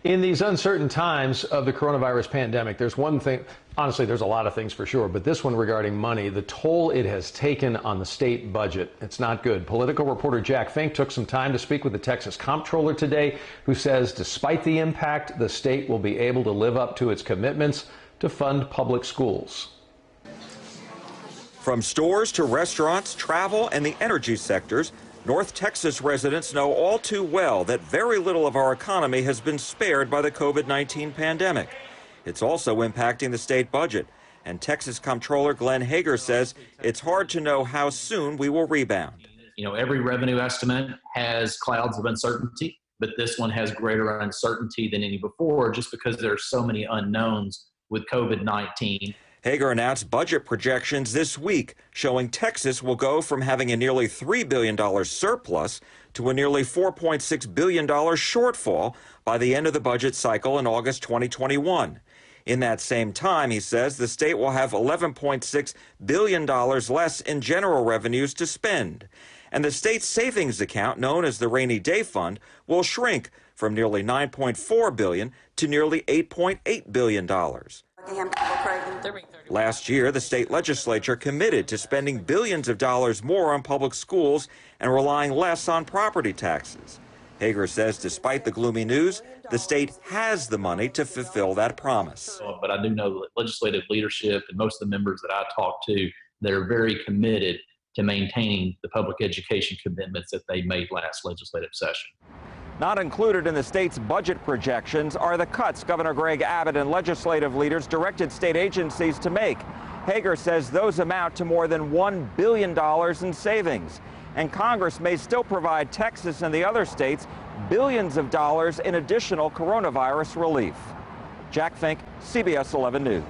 In these uncertain times of the coronavirus pandemic, there's one thing, honestly, there's a lot of things for sure, but this one regarding money, the toll it has taken on the state budget, it's not good. Political reporter Jack Fink took some time to speak with the Texas Comptroller today, who says despite the impact, the state will be able to live up to its commitments to fund public schools. From stores to restaurants, travel, and the energy sectors, North Texas residents know all too well that very little of our economy has been spared by the COVID-19 pandemic. It's also impacting the state budget, and Texas Comptroller Glenn Hager says it's hard to know how soon we will rebound. You know, every revenue estimate has clouds of uncertainty, but this one has greater uncertainty than any before just because there are so many unknowns with COVID-19. Hager announced budget projections this week showing Texas will go from having a nearly $3 billion surplus to a nearly $4.6 billion shortfall by the end of the budget cycle in August 2021. In that same time, he says, the state will have $11.6 billion less in general revenues to spend. And the state's savings account, known as the Rainy Day Fund, will shrink from nearly $9.4 billion to nearly $8.8 billion. Last year, the state legislature committed to spending billions of dollars more on public schools and relying less on property taxes. Hager says despite the gloomy news, the state has the money to fulfill that promise. But I do know that legislative leadership and most of the members that I talk to, they're very committed to maintaining the public education commitments that they made last legislative session. Not included in the state's budget projections are the cuts Governor Greg Abbott and legislative leaders directed state agencies to make. Hager says those amount to more than $1 billion in savings. And Congress may still provide Texas and the other states billions of dollars in additional coronavirus relief. Jack Fink, CBS 11 News.